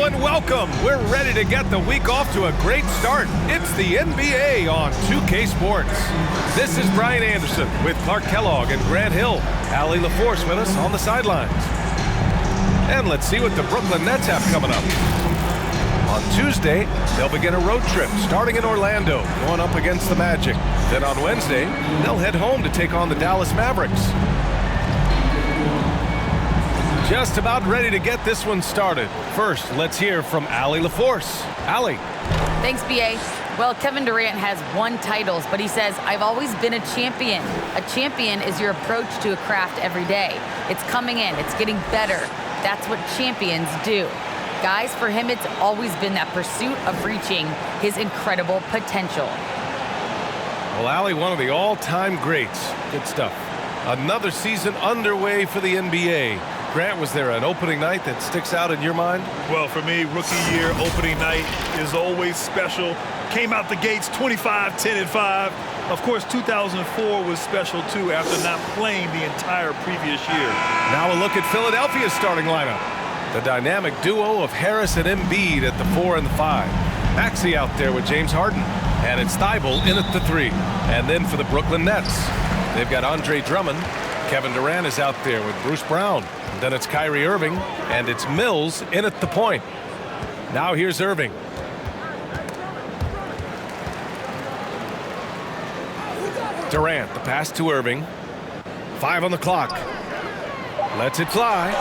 and welcome. We're ready to get the week off to a great start. It's the NBA on 2K Sports. This is Brian Anderson with Clark Kellogg and Grant Hill. Allie LaForce with us on the sidelines. And let's see what the Brooklyn Nets have coming up. On Tuesday, they'll begin a road trip starting in Orlando, going up against the Magic. Then on Wednesday, they'll head home to take on the Dallas Mavericks. Just about ready to get this one started. First, let's hear from Allie LaForce. Allie. Thanks, B.A. Well, Kevin Durant has won titles, but he says, I've always been a champion. A champion is your approach to a craft every day. It's coming in. It's getting better. That's what champions do. Guys, for him, it's always been that pursuit of reaching his incredible potential. Well, Allie, one of the all-time greats. Good stuff. Another season underway for the NBA. Grant, was there an opening night that sticks out in your mind? Well, for me, rookie year opening night is always special. Came out the gates 25, 10, and 5. Of course, 2004 was special, too, after not playing the entire previous year. Now a look at Philadelphia's starting lineup. The dynamic duo of Harris and Embiid at the 4 and the 5. Maxey out there with James Harden. And it's Thibault in at the 3. And then for the Brooklyn Nets, they've got Andre Drummond. Kevin Durant is out there with Bruce Brown. And then it's Kyrie Irving. And it's Mills in at the point. Now here's Irving. Durant, the pass to Irving. 5 on the clock. Lets it fly.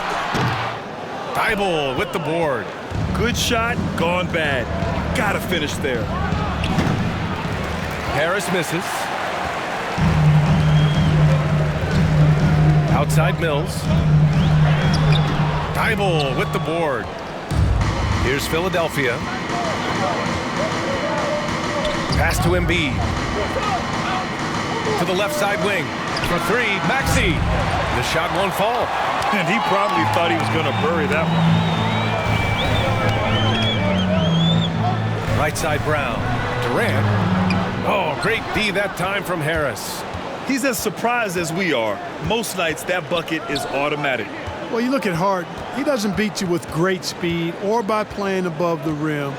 Thibault with the board. Good shot, gone bad. Gotta finish there. Harris misses. Outside Mills. Thibault with the board. Here's Philadelphia. Pass to Embiid. To the left side wing. For 3, Maxey. The shot won't fall. And he probably thought he was going to bury that one. Right side Brown. Durant. Oh, great D that time from Harris. He's as surprised as we are. Most nights, that bucket is automatic. Well, you look at Harden. He doesn't beat you with great speed or by playing above the rim.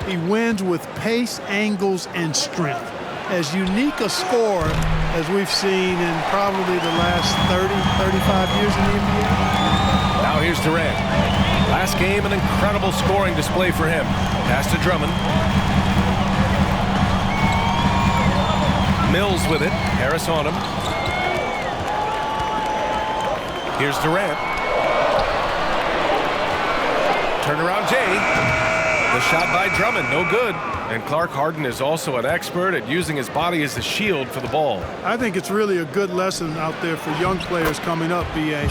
He wins with pace, angles, and strength. As unique a scorer as we've seen in probably the last 30, 35 years in the NBA. Now here's Durant. Last game, an incredible scoring display for him. Pass to Drummond. Mills with it. Harris on him. Here's Durant. Turnaround Jay. The shot by Drummond, no good. And Clark, Harden is also an expert at using his body as a shield for the ball. I think it's really a good lesson out there for young players coming up, B.A.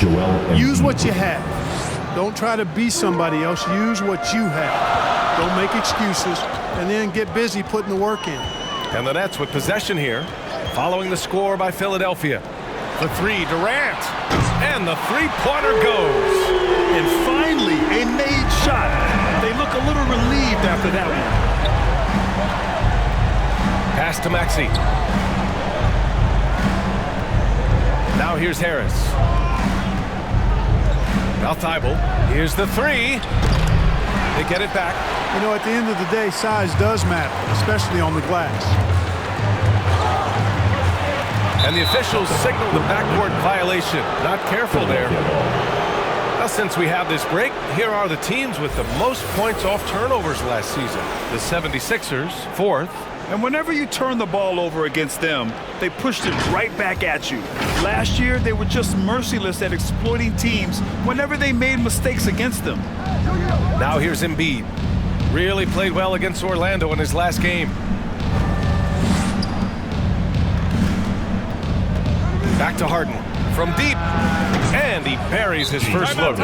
Use what you have. Don't try to be somebody else. Use what you have. Don't make excuses. And then get busy putting the work in. And the Nets with possession here, following the score by Philadelphia. The 3, Durant. And the three-pointer goes. And finally, a made shot. They look a little relieved after that one. Pass to Maxey. Now here's Harris. Now Thibault. Here's the 3. They get it back. You know, at the end of the day, size does matter, especially on the glass. And the officials signal the backcourt violation. Not careful there. Now, since we have this break, here are the teams with the most points off turnovers last season. The 76ers, 4th. And whenever you turn the ball over against them, they pushed it right back at you. Last year, they were just merciless at exploiting teams whenever they made mistakes against them. Now here's Embiid. Really played well against Orlando in his last game. Back to Harden. From deep. And he buries his first look.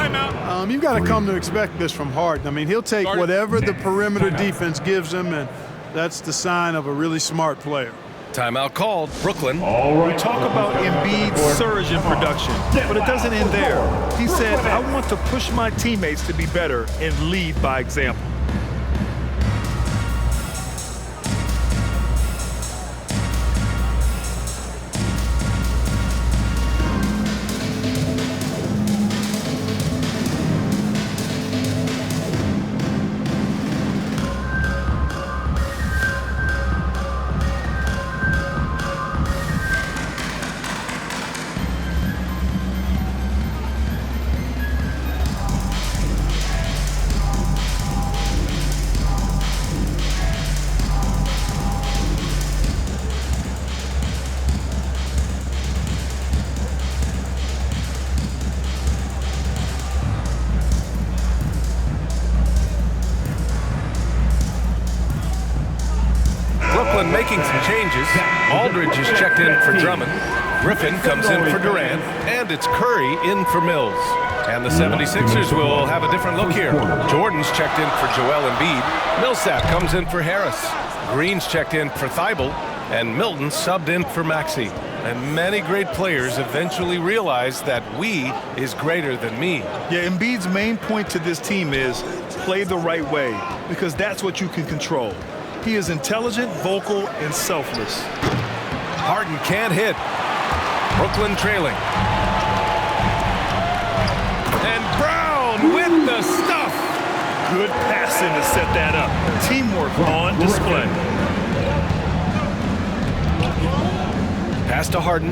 You've got to come to expect this from Harden. I mean, he'll take whatever the perimeter defense gives him, and that's the sign of a really smart player. Timeout called. Brooklyn. We talk about Embiid's surge in production, but it doesn't end there. He said, I want to push my teammates to be better and lead by example. changes. Aldridge is checked in for Drummond. Griffin comes in for Durant. And it's Curry in for Mills. And the 76ers will have a different look here. Jordan's checked in for Joel Embiid. Millsap comes in for Harris. Green's checked in for Thibault. And Milton subbed in for Maxey. And many great players eventually realize that we is greater than me. Yeah, Embiid's main point to this team is play the right way, because that's what you can control. He is intelligent, vocal, and selfless. Harden can't hit. Brooklyn trailing. And Brown with the stuff. Good passing to set that up. Teamwork on display. Pass to Harden.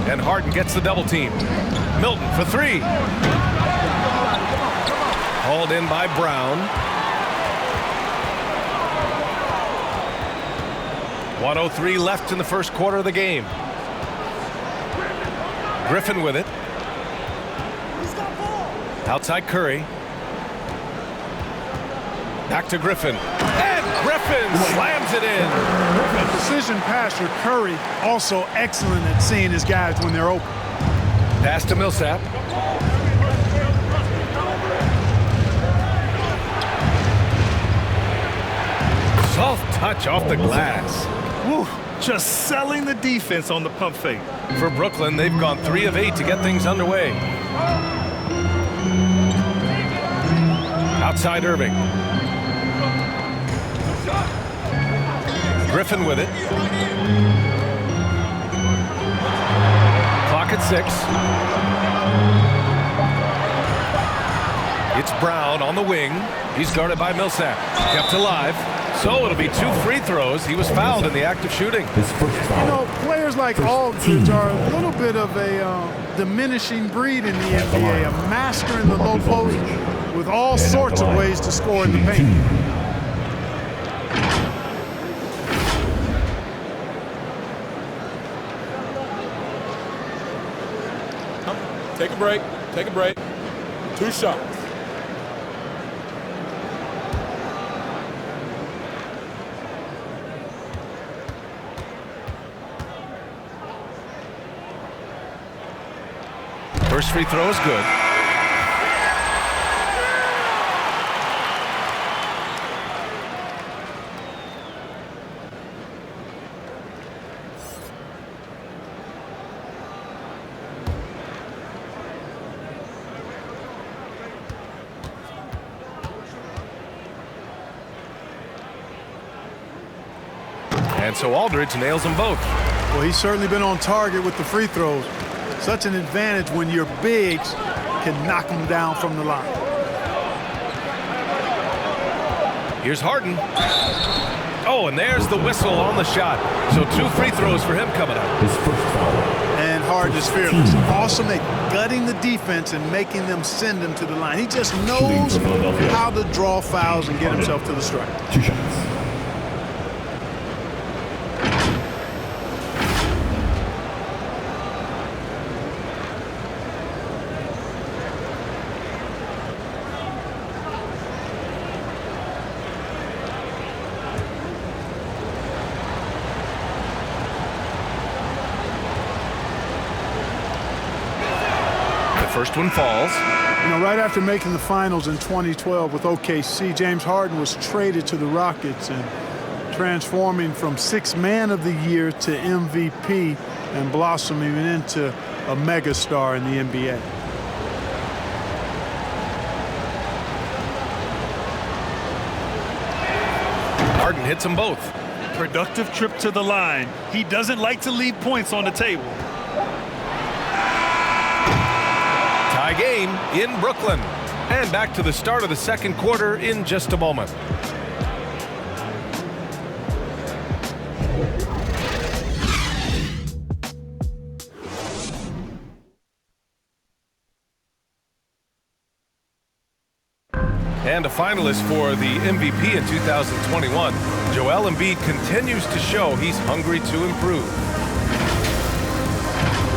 And Harden gets the double team. Milton for three. Hauled in by Brown. 1:03 left in the first quarter of the game. Griffin with it. Outside Curry. Back to Griffin. And Griffin slams it in. Precision passer Curry also excellent at seeing his guys when they're open. Pass to Millsap. Soft touch off the glass. Woo, just selling the defense on the pump fake. For Brooklyn, they've gone 3 of 8 to get things underway. Outside Irving. Griffin with it. Clock at 6. It's Brown on the wing. He's guarded by Millsap. Kept alive. So it'll be 2 free throws. He was fouled in the act of shooting. You know, players like Aldridge are a little bit of a diminishing breed in the NBA, a master in the low post with all sorts of ways to score in the paint. Take a break. Take a break. 2 shots. First free throw is good. And so Aldridge nails them both. Well, he's certainly been on target with the free throws. Such an advantage when your bigs can knock them down from the line. Here's Harden. Oh, and there's the whistle on the shot. So 2 free throws for him coming up. And Harden is fearless. Awesome at gutting the defense and making them send him to the line. He just knows how to draw fouls and get himself to the strike. 2 shots. First one falls. You know, right after making the finals in 2012 with OKC, James Harden was traded to the Rockets and transforming from 6th Man of the Year to MVP and blossoming into a megastar in the NBA. Harden hits them both. Productive trip to the line. He doesn't like to leave points on the table. Tie game in Brooklyn. And back to the start of the second quarter in just a moment. And a finalist for the MVP in 2021, Joel Embiid continues to show he's hungry to improve.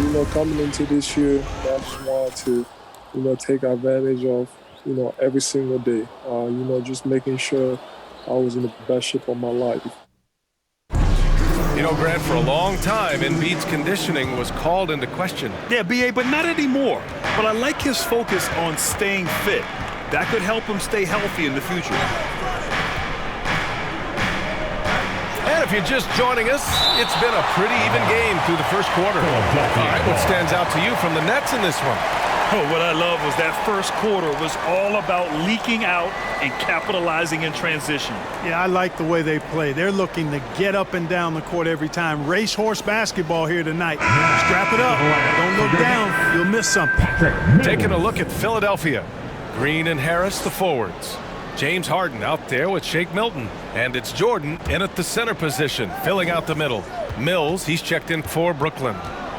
You know, coming into this year, I just wanted to, take advantage of, every single day. Just making sure I was in the best shape of my life. You know, Grant, for a long time, Embiid's conditioning was called into question. Yeah, B.A., but not anymore. But I like his focus on staying fit. That could help him stay healthy in the future. And if you're just joining us, it's been a pretty even game through the first quarter. All right, what stands out to you from the Nets in this one? Oh, what I love was that first quarter was all about leaking out and capitalizing in transition. Yeah, I like the way they play. They're looking to get up and down the court every time. Racehorse basketball here tonight. Strap it up. Don't look down. You'll miss something. Taking a look at Philadelphia. Green and Harris, the forwards. James Harden out there with Shake Milton. And it's Jordan in at the center position, filling out the middle. Mills, he's checked in for Brooklyn.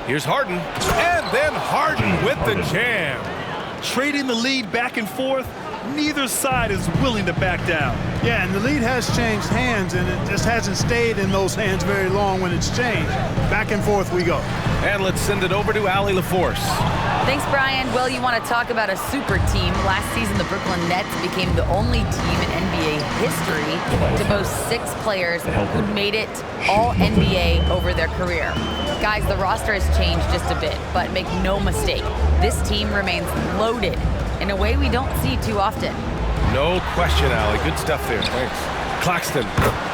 Here's Harden, and then Harden with the jam. Trading the lead back and forth, neither side is willing to back down. Yeah, and the lead has changed hands, and it just hasn't stayed in those hands very long when it's changed. Back and forth we go. And let's send it over to Allie LaForce. Thanks, Brian. Well, you want to talk about a super team. Last season, the Brooklyn Nets became the only team in NBA history to boast 6 players who made it all NBA over their career. Guys, the roster has changed just a bit, but make no mistake, this team remains loaded in a way we don't see too often. No question, Allie. Good stuff there. Thanks. Claxton,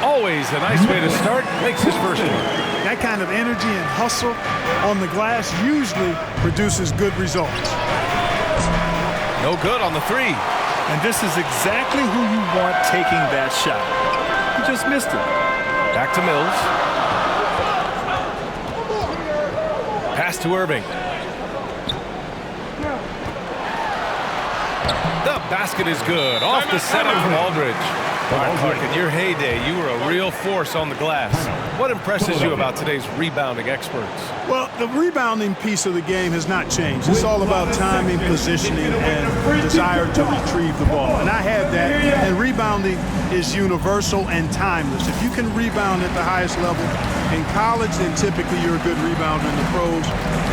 always a nice way to start, makes his first one. That kind of energy and hustle on the glass usually produces good results. No good on the 3. And this is exactly who you want taking that shot. He just missed it. Back to Mills. Pass to Irving. The basket is good. Off the setup from Aldridge. All right, Clark, in your heyday, you were a real force on the glass. What impresses you about today's rebounding experts? Well, the rebounding piece of the game has not changed. It's all about timing, positioning, and desire to retrieve the ball. And I have that, and rebounding is universal and timeless. If you can rebound at the highest level in college, then typically you're a good rebounder in the pros.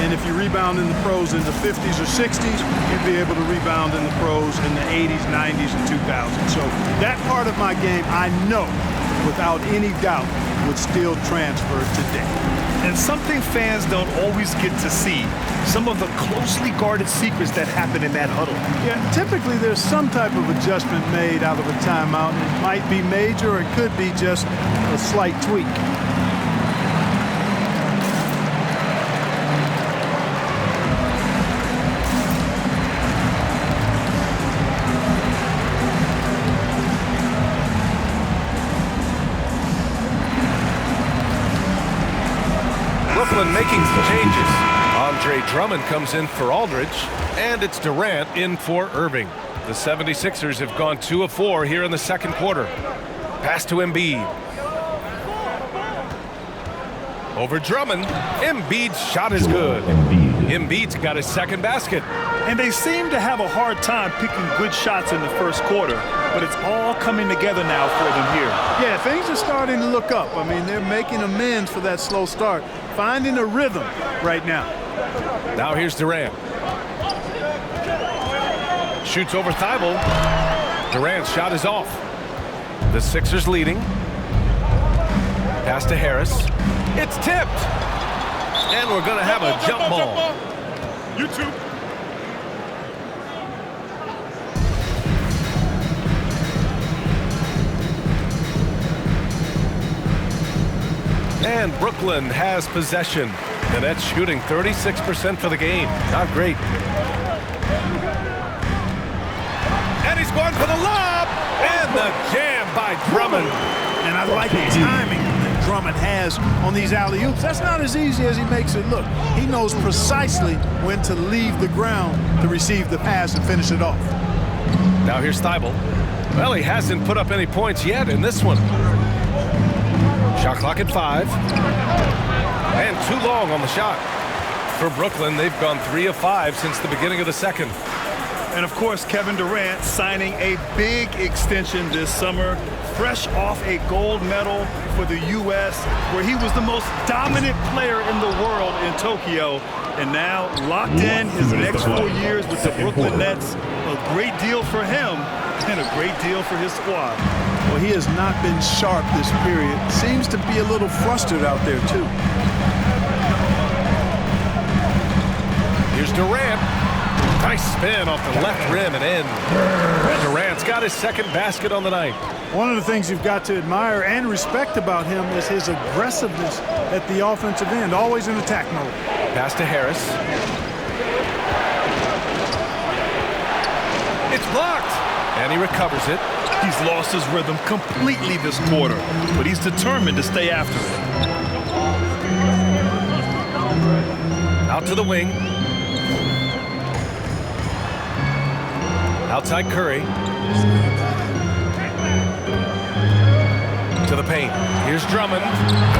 And if you rebound in the pros in the 50s or 60s, you'd be able to rebound in the pros in the 80s, 90s, and 2000s. So that part of my game, I know, without any doubt, would still transfer today. And something fans don't always get to see, some of the closely guarded secrets that happen in that huddle. Yeah, typically there's some type of adjustment made out of a timeout. It might be major or it could be just a slight tweak. Brooklyn making some changes. Andre Drummond comes in for Aldridge, and it's Durant in for Irving. The 76ers have gone 2 of 4 here in the second quarter. Pass to Embiid. Over Drummond. Embiid's shot is good. Embiid's got his second basket. And they seem to have a hard time picking good shots in the first quarter, but it's all coming together now for them here. Yeah, things are starting to look up. I mean, they're making amends for that slow start, finding a rhythm right now. Now here's Durant. Shoots over Thibault. Durant's shot is off. The Sixers leading. Pass to Harris. It's tipped. And we're going to have a jump ball. You too. And Brooklyn has possession. The Nets shooting 36% for the game. Not great. And he's going for the lob. And the jam by Drummond. And I like the timing that Drummond has on these alley-oops. That's not as easy as he makes it look. He knows precisely when to leave the ground to receive the pass and finish it off. Now here's Thibault. Well, he hasn't put up any points yet in this one. Shot clock at 5. And too long on the shot. For Brooklyn, they've gone 3 of 5 since the beginning of the second. And of course, Kevin Durant signing a big extension this summer, fresh off a gold medal for the U.S., where he was the most dominant player in the world in Tokyo. And now locked in his next 4 years with the Brooklyn Nets. A great deal for him and a great deal for his squad. Well, he has not been sharp this period. Seems to be a little flustered out there, too. Here's Durant. Nice spin off the left rim and in. And Durant's got his second basket on the night. One of the things you've got to admire and respect about him is his aggressiveness at the offensive end, always in attack mode. Pass to Harris. It's blocked, and he recovers it. He's lost his rhythm completely this quarter, but he's determined to stay after it. Out to the wing. Outside Curry. To the paint. Here's Drummond.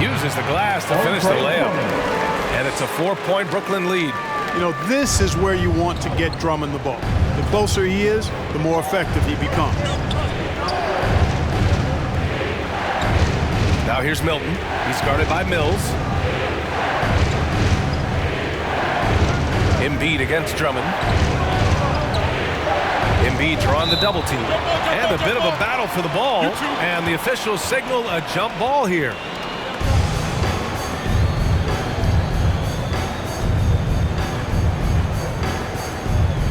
Uses the glass to finish the layup. And it's a 4-point Brooklyn lead. You know, this is where you want to get Drummond the ball. The closer he is, the more effective he becomes. Now here's Milton. He's guarded by Mills. Embiid against Drummond. Embiid drawing the double team. And a bit of a battle for the ball. And the officials signal a jump ball here.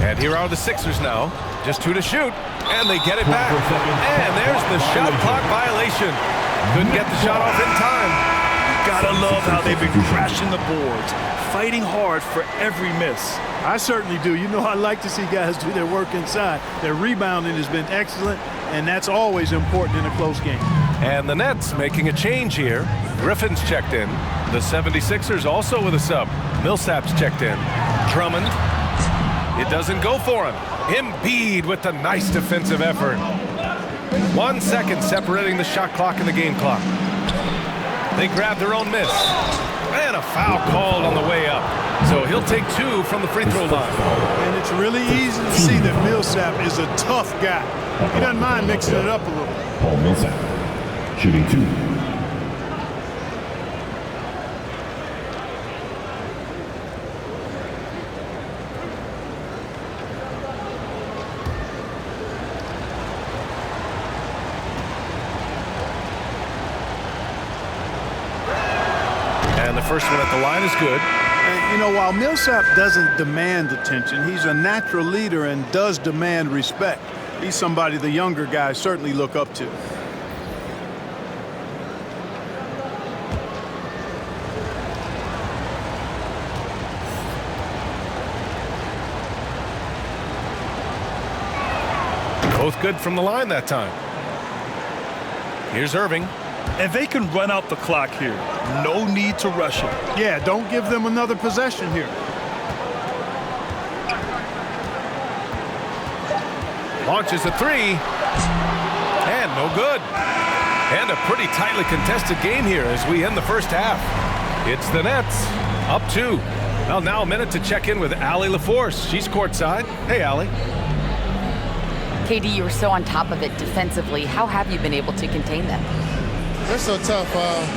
And here are the Sixers now. Just 2 to shoot. And they get it back. And there's the shot clock violation. Couldn't get the shot off in time. Gotta love how they've been crashing the boards, fighting hard for every miss. I certainly do. You know, I like to see guys do their work inside. Their rebounding has been excellent, and that's always important in a close game. And the Nets making a change here. Griffin's checked in. The 76ers also with a sub. Millsap's checked in. Drummond. It doesn't go for him. Embiid with the nice defensive effort. 1 second separating the shot clock and the game clock. They grab their own miss. And a foul called on the way up. So he'll take 2 from the free throw line. And it's really easy to see that Millsap is a tough guy. He doesn't mind mixing it up a little. Paul Millsap, shooting 2. And the first one at the line is good. And, you know, while Millsap doesn't demand attention, he's a natural leader and does demand respect. He's somebody the younger guys certainly look up to. Both good from the line that time. Here's Irving. And they can run out the clock here. No need to rush it. Yeah, don't give them another possession here. Launches a 3. And no good. And a pretty tightly contested game here as we end the first half. It's the Nets up 2. Well, now a minute to check in with Allie LaForce. She's courtside. Hey, Allie. KD, you were so on top of it defensively. How have you been able to contain them? They're so tough,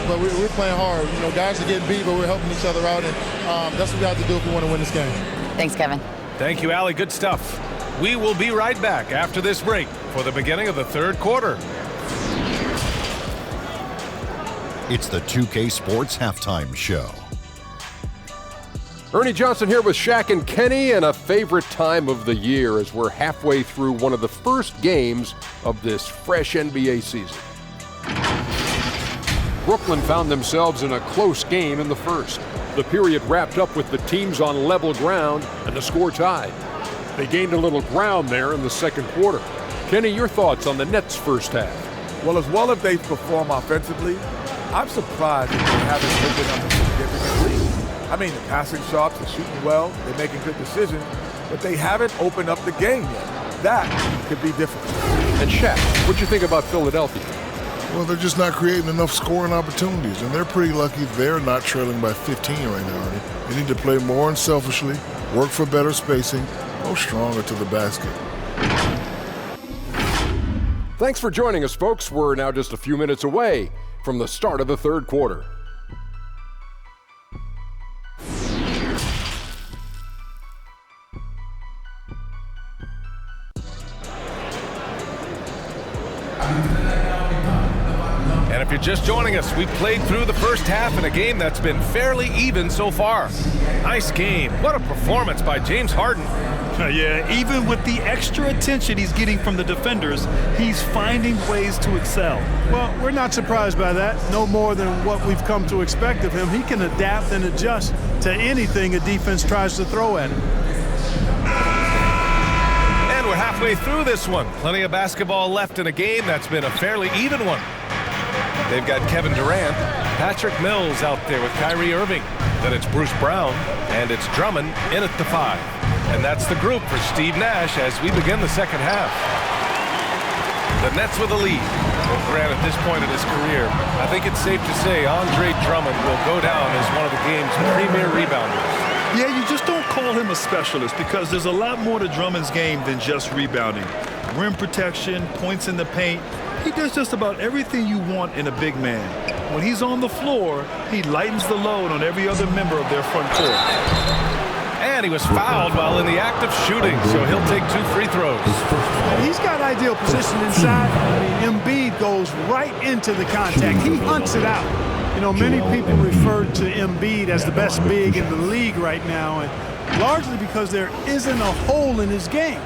but we're playing hard. You know, guys are getting beat, but we're helping each other out, and that's what we have to do if we want to win this game. Thanks, Kevin. Thank you, Allie. Good stuff. We will be right back after this break for the beginning of the third quarter. It's the 2K Sports Halftime Show. Ernie Johnson here with Shaq and Kenny, and a favorite time of the year as we're halfway through one of the first games of this fresh NBA season. Brooklyn found themselves in a close game in the first. The period wrapped up with the teams on level ground and the score tied. They gained a little ground there in the second quarter. Kenny, your thoughts on the Nets' first half? Well as they perform offensively, I'm surprised that they haven't opened up a significant lead. I mean, the passing shots, they're shooting well, they're making good decisions, but they haven't opened up the game yet. That could be difficult. And Shaq, what'd you think about Philadelphia? Well, they're just not creating enough scoring opportunities, and they're pretty lucky they're not trailing by 15 right now. They need to play more unselfishly, work for better spacing, go stronger to the basket. Thanks for joining us, folks. We're now just a few minutes away from the start of the third quarter. if you're just joining us, we played through the first half in a game that's been fairly even so far. Nice game. What a performance by James Harden. Yeah, even with the extra attention he's getting from the defenders, he's finding ways to excel. Well, we're not surprised by that. No more than what we've come to expect of him. He can adapt and adjust to anything a defense tries to throw at him. And we're halfway through this one. Plenty of basketball left in a game that's been a fairly even one. They've got Kevin Durant, Patrick Mills out there with Kyrie Irving. Then it's Bruce Brown, and it's Drummond in at the 5. And that's the group for Steve Nash as we begin the second half. The Nets with a lead. Well, Grant, at this point in his career, I think it's safe to say Andre Drummond will go down as one of the game's premier rebounders. Yeah, you just don't call him a specialist because there's a lot more to Drummond's game than just rebounding. Rim protection, points in the paint. He does just about everything you want in a big man. When he's on the floor, he lightens the load on every other member of their front court. And he was fouled while in the act of shooting, so he'll take 2 free throws. He's got ideal position inside. I mean, Embiid goes right into the contact. He hunts it out. You know, many people refer to Embiid as the best big in the league right now, and largely because there isn't a hole in his game.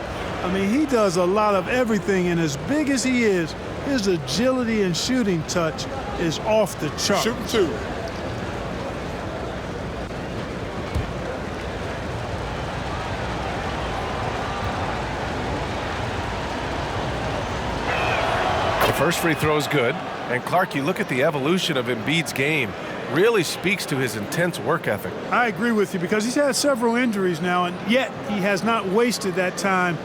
I mean, he does a lot of everything, and as big as he is, his agility and shooting touch is off the chart. Shooting 2. The first free throw is good. And Clark, you look at the evolution of Embiid's game. Really speaks to his intense work ethic. I agree with you because he's had several injuries now, and yet he has not wasted that time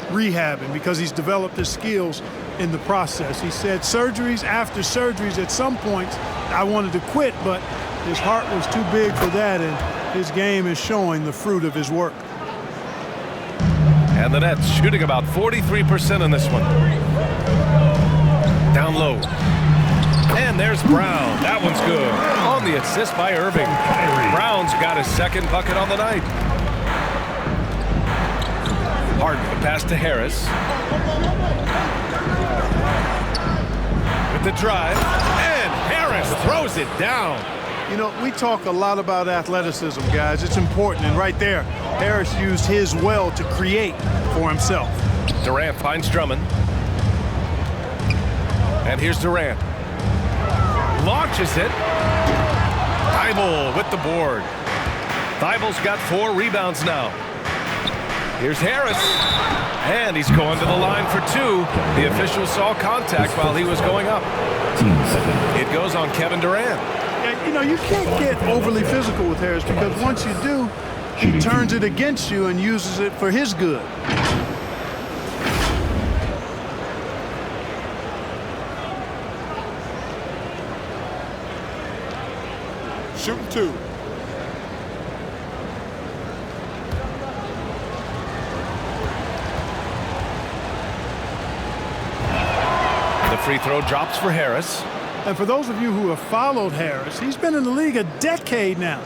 rehabbing because he's developed his skills in the process. He said surgeries after surgeries, at some points I wanted to quit, but his heart was too big for that, and his game is showing the fruit of his work. And the Nets shooting about 43% in this one. Down low. And there's Brown. That one's good. On the assist by Irving. Brown's got his second bucket on the night. Harden the pass to Harris. With the drive. And Harris throws it down. You know, we talk a lot about athleticism, guys. It's important, and right there, Harris used his well to create for himself. Durant finds Drummond. And here's Durant. Launches it. Thibault with the board. Thibault's got 4 rebounds now. Here's Harris. And he's going to the line for 2. The official saw contact while he was going up. It goes on Kevin Durant. Yeah, you know, you can't get overly physical with Harris because once you do, he turns it against you and uses it for his good. Shooting 2. The free throw drops for Harris. And for those of you who have followed Harris, he's been in the league a decade now.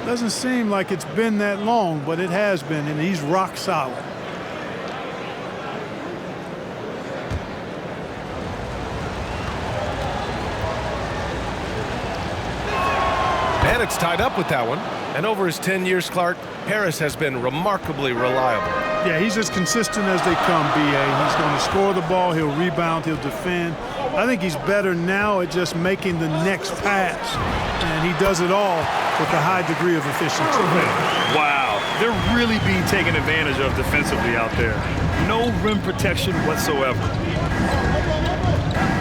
Doesn't seem like it's been that long, but it has been, and he's rock solid. And it's tied up with that one. And over his 10 years, Clark, Harris has been remarkably reliable. Yeah, he's as consistent as they come, B.A. He's going to score the ball, he'll rebound, he'll defend. I think he's better now at just making the next pass. And he does it all with a high degree of efficiency. Wow, they're really being taken advantage of defensively out there. No rim protection whatsoever.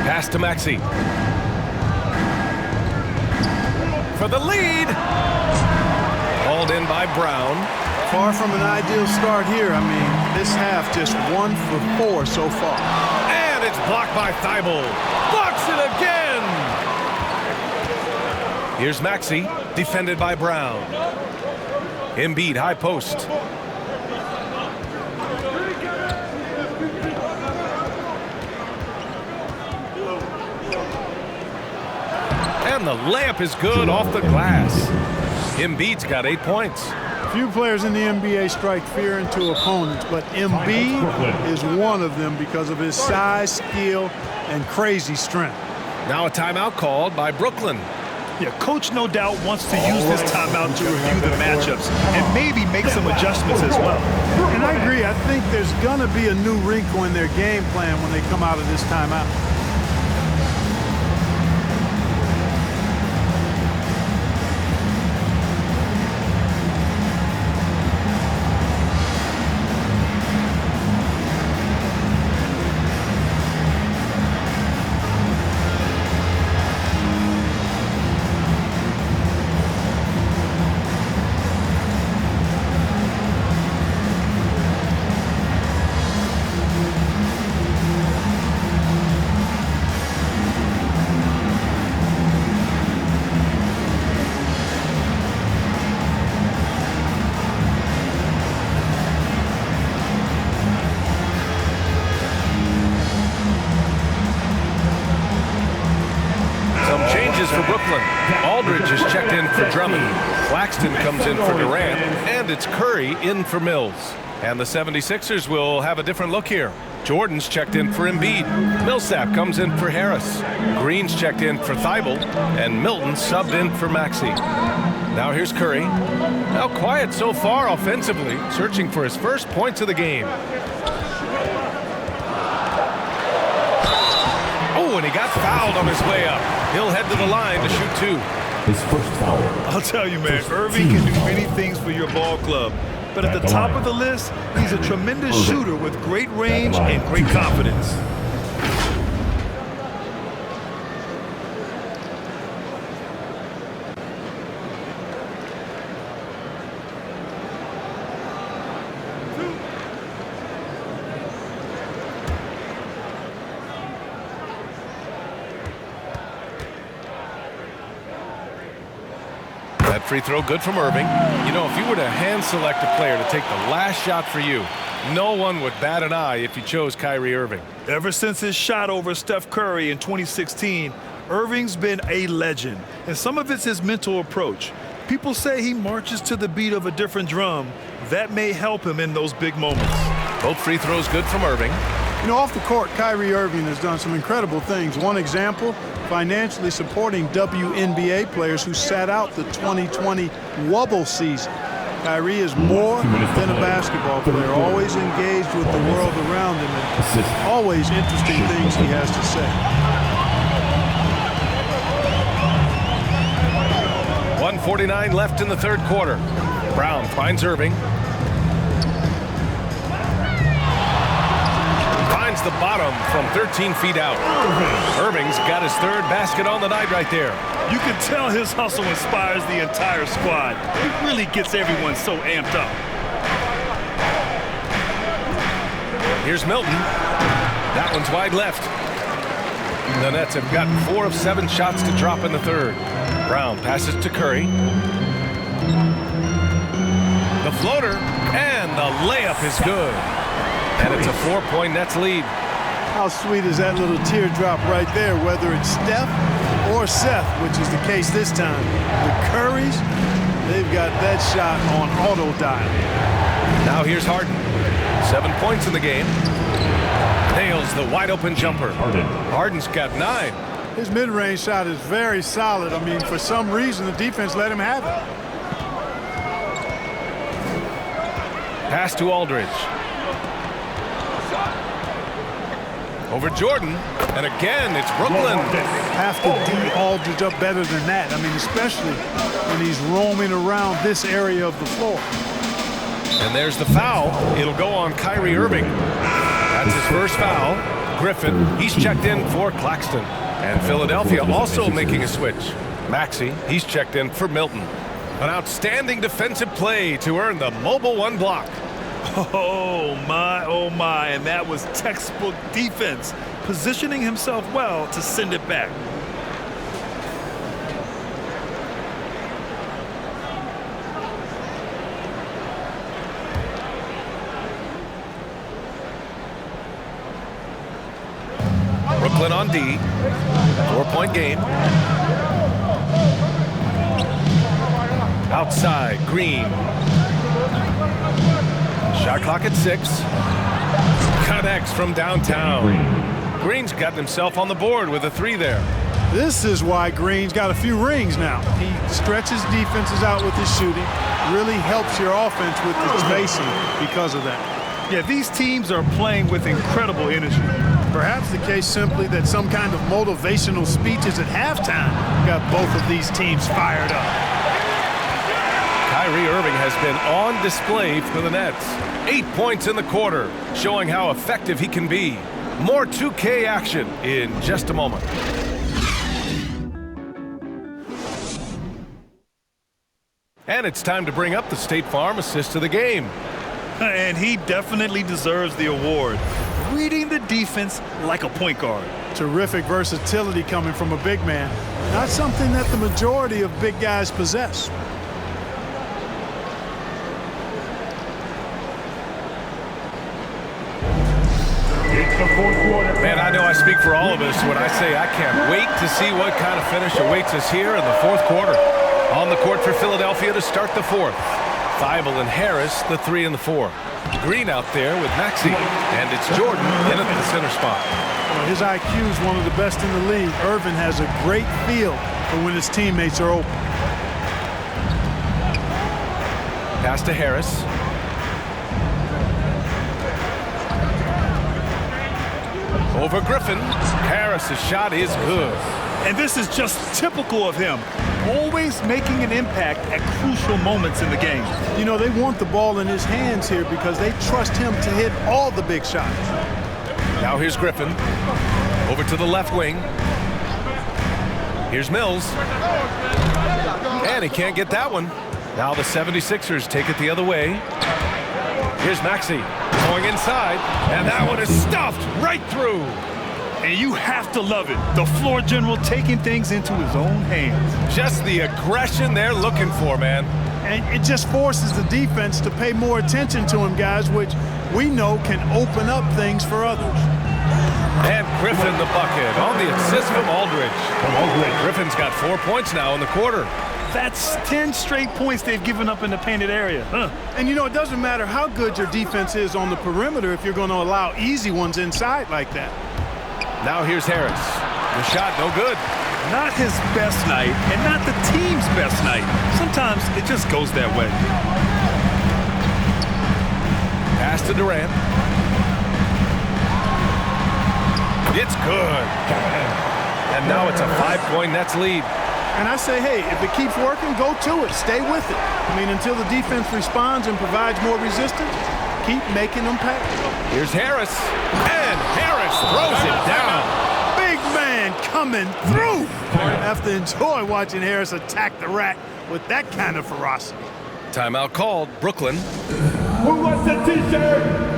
Pass to Maxey. For the lead. Hauled in by Brown. Far from an ideal start here. I mean, this half just 1 for 4 so far. And it's blocked by Thibault. Blocks it again. Here's Maxey, defended by Brown. Embiid, high post. And the layup is good off the glass. Embiid's got 8 points. Few players in the NBA strike fear into opponents, but Embiid is one of them because of his size, skill, and crazy strength. Now a timeout called by Brooklyn. Yeah, coach no doubt wants to use this timeout to review the matchups and maybe make some adjustments as well. And I agree. I think there's going to be a new wrinkle in their game plan when they come out of this timeout. For Brooklyn, Aldridge is checked in for Drummond. Claxton comes in for Durant, and it's Curry in for Mills. And the 76ers will have a different look here. Jordan's checked in for Embiid. Millsap comes in for Harris. Green's checked in for Thibault, and Milton subbed in for Maxey. Now here's Curry. Now quiet so far offensively, searching for his first points of the game. Oh, and he got fouled on his way up. He'll head to the line to shoot two. His first foul. I'll tell you, man, Irving can do many things for your ball club. But at the top of the list, he's a tremendous shooter with great range and great confidence. That free throw good from Irving. You know, if you were to hand select a player to take the last shot for you, no one would bat an eye if you chose Kyrie Irving. Ever since his shot over Steph Curry in 2016, Irving's been a legend, and some of it's his mental approach. People say he marches to the beat of a different drum. That may help him in those big moments. Both free throws good from Irving. You know, off the court, Kyrie Irving has done some incredible things. One example, financially supporting WNBA players who sat out the 2020 Wubble season. Kyrie is more than a basketball player, always engaged with the world around him, and always interesting things he has to say. 1:49 left in the third quarter. Brown finds Irving. Finds the bottom from 13 feet out. Irving's got his third basket on the night right there. You can tell his hustle inspires the entire squad. It really gets everyone so amped up. Here's Milton. That one's wide left. The Nets have gotten 4 of 7 shots to drop in the third. Brown passes to Curry. The floater, and the layup is good. And it's a 4-point Nets lead. How sweet is that little teardrop right there, whether it's Steph or Seth, which is the case this time. The Currys, they've got that shot on auto dial. Now here's Harden. 7 points in the game. Nails the wide open jumper. Harden's got 9. His mid-range shot is very solid. I mean, for some reason, the defense let him have it. Pass to Aldridge. Over Jordan, and again, it's Brooklyn. Have to D Aldridge up better than that. I mean, especially when he's roaming around this area of the floor. And there's the foul. It'll go on Kyrie Irving. That's his first foul. Griffin, he's checked in for Claxton. And Philadelphia also making a switch. Maxey, he's checked in for Milton. An outstanding defensive play to earn the mobile 1 block. Oh my, and that was textbook defense, positioning himself well to send it back. Brooklyn on D, 4-point game. Outside, Green. Shot clock at 6. Connects from downtown. Green's got himself on the board with a 3 there. This is why Green's got a few rings now. He stretches defenses out with his shooting, really helps your offense with the spacing because of that. Yeah, these teams are playing with incredible energy. Perhaps the case simply that some kind of motivational speeches at halftime got both of these teams fired up. Kyrie Irving has been on display for the Nets. 8 points in the quarter, showing how effective he can be. More 2K action in just a moment. And it's time to bring up the State Farm assist of the game. And he definitely deserves the award. Reading the defense like a point guard. Terrific versatility coming from a big man. Not something that the majority of big guys possess. Man, I know I speak for all of us when I say I can't wait to see what kind of finish awaits us here in the fourth quarter. On the court for Philadelphia to start the fourth. Thybulle and Harris, the 3 and the 4. Green out there with Maxey, and it's Jordan in at the center spot. Well, his IQ is one of the best in the league. Irvin has a great feel for when his teammates are open. Pass to Harris. Over Griffin. Harris's shot is good. And this is just typical of him. Always making an impact at crucial moments in the game. You know, they want the ball in his hands here because they trust him to hit all the big shots. Now here's Griffin. Over to the left wing. Here's Mills. And he can't get that one. Now the 76ers take it the other way. Here's Maxey going inside. And that one is stuffed right through. And you have to love it. The floor general taking things into his own hands. Just the aggression they're looking for, man. And it just forces the defense to pay more attention to him, guys, which we know can open up things for others. And Griffin the bucket on the assist from Aldridge. Griffin's got 4 points now in the quarter. That's 10 straight points they've given up in the painted area. And, you know, it doesn't matter how good your defense is on the perimeter if you're going to allow easy ones inside like that. Now here's Harris. The shot no good. Not his best night and not the team's best night. Sometimes it just goes that way. Pass to Durant. It's good. And now it's a 5-point Nets lead. And I say, hey, if it keeps working, go to it. Stay with it. I mean, until the defense responds and provides more resistance, keep making them pay. Here's Harris. And Harris throws it down. Big man coming through. I have to enjoy watching Harris attack the rack with that kind of ferocity. Timeout called. Brooklyn. Who wants a t-shirt?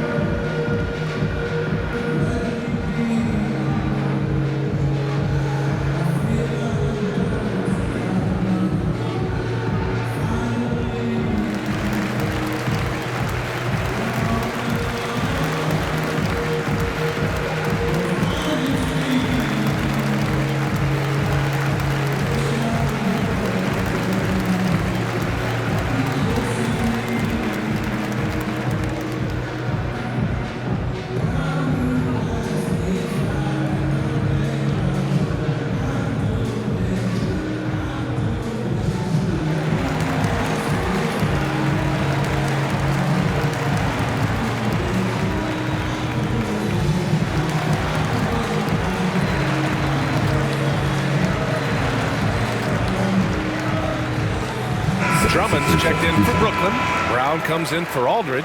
Drummond's checked in for Brooklyn. Brown comes in for Aldridge.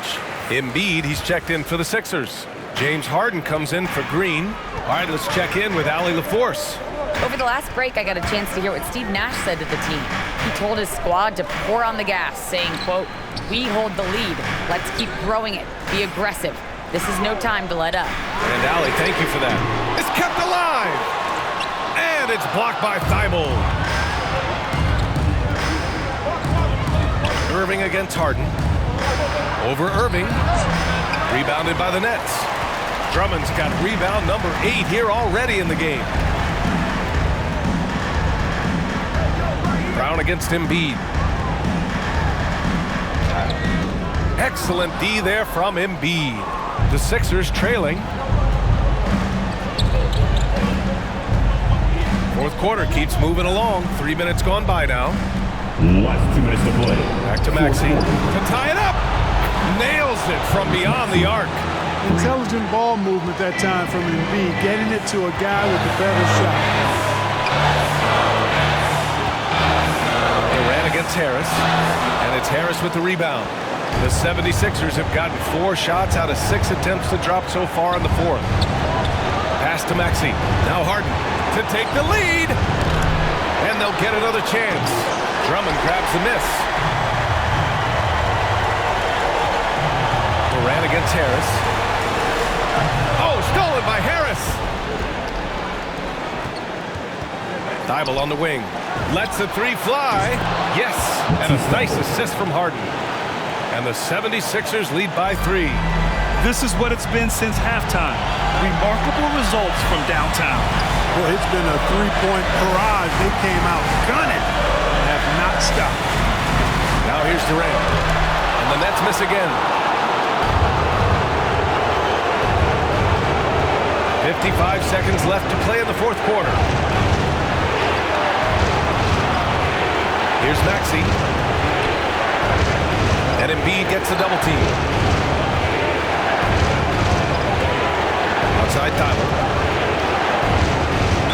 Embiid, he's checked in for the Sixers. James Harden comes in for Green. All right, let's check in with Allie LaForce. Over the last break, I got a chance to hear what Steve Nash said to the team. He told his squad to pour on the gas, saying, quote, "We hold the lead. Let's keep growing it. Be aggressive. This is no time to let up." And Allie, thank you for that. It's kept alive. And it's blocked by Thybulle. Irving against Harden. Over Irving. Rebounded by the Nets. Drummond's got rebound number 8 here already in the game. Brown against Embiid. Excellent D there from Embiid. The Sixers trailing. Fourth quarter keeps moving along. 3 minutes gone by now. Last 2 minutes to play. Back to Maxey to tie it up. Nails it from beyond the arc. Intelligent ball movement that time from Embiid, getting it to a guy with a better shot. Durant against Harris, and it's Harris with the rebound. The 76ers have gotten 4 shots out of 6 attempts to drop so far in the fourth. Pass to Maxey. Now Harden to take the lead. And they'll get another chance. Drummond grabs the miss. Durant against Harris. Oh, stolen by Harris. Thibault on the wing. Lets the 3 fly. Yes, and a nice assist from Harden. And the 76ers lead by 3. This is what it's been since halftime. Remarkable results from downtown. Well, it's been a 3-point barrage. They came out gunning and have not stopped. Now here's Durant. And the Nets miss again. 55 seconds left to play in the fourth quarter. Here's Maxey. And Embiid gets the double team. Outside Thibault.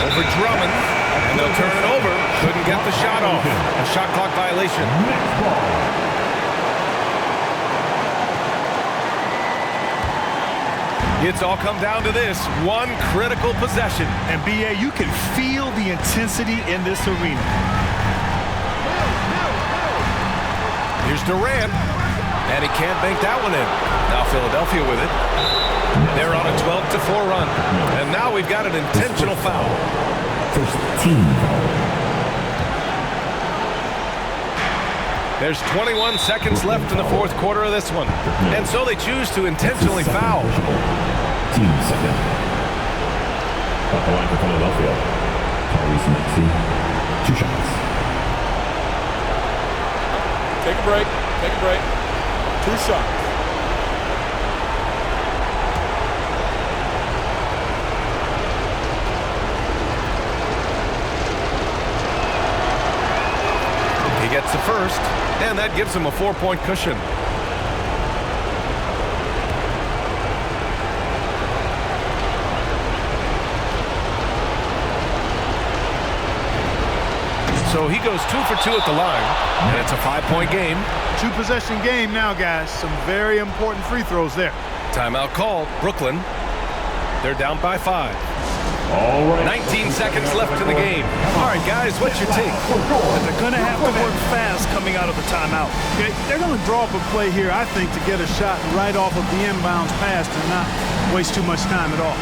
Over Drummond. And they'll turn it over. Couldn't get the shot off. A shot clock violation. It's all come down to this one critical possession. And BA, you can feel the intensity in this arena. Here's Durant, and he can't bank that one in. Now Philadelphia with it. They're on a 12-4 run, and now we've got an intentional foul. First team foul. There's 21 seconds left in the fourth quarter of this one, and so they choose to intentionally foul. Team second. At the line for Philadelphia, Tyrese Maxey, 2 shots. Take a break. Take a break. 2 shots. He gets the first, and that gives him a 4-point cushion. So he goes 2 for 2 at the line, and it's a 5-point game. 2-possession game now, guys. Some very important free throws there. Timeout called. Brooklyn. They're down by 5. All right. 19 seconds left in the game. All right, guys, what's your take? They're going to have to work fast coming out of the timeout. They're going to draw up a play here, I think, to get a shot right off of the inbounds pass and not waste too much time at all.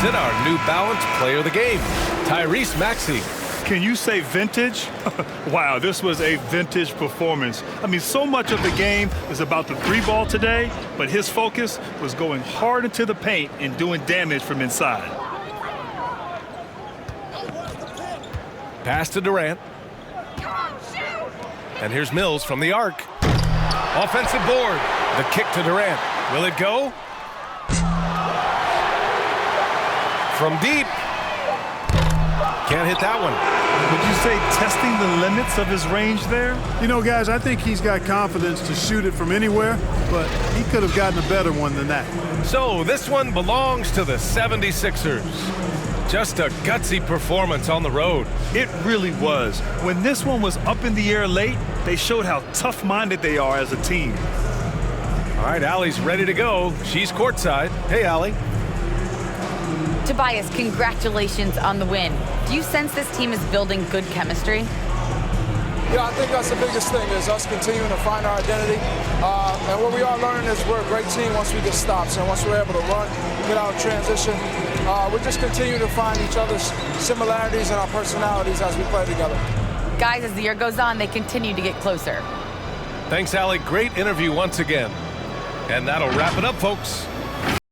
Our New Balance player of the game, Tyrese Maxey. Can you say vintage? Wow, this was a vintage performance. I mean, so much of the game is about the 3-ball today, but his focus was going hard into the paint and doing damage from inside. Pass to Durant. And here's Mills from the arc. Offensive board. The kick to Durant. Will it go? From deep. Can't hit that one. Would you say testing the limits of his range there? You know, guys, I think he's got confidence to shoot it from anywhere, but he could have gotten a better one than that. So this one belongs to the 76ers. Just a gutsy performance on the road. It really was. When this one was up in the air late, they showed how tough-minded they are as a team. All right, Allie's ready to go. She's courtside. Hey, Allie. Tobias, congratulations on the win. Do you sense this team is building good chemistry? Yeah, I think that's the biggest thing is us continuing to find our identity. And what we are learning is we're a great team once we get stops. And once we're able to run, get out of transition, we just continue to find each other's similarities and our personalities as we play together. Guys, as the year goes on, they continue to get closer. Thanks, Allie. Great interview once again. And that'll wrap it up, folks.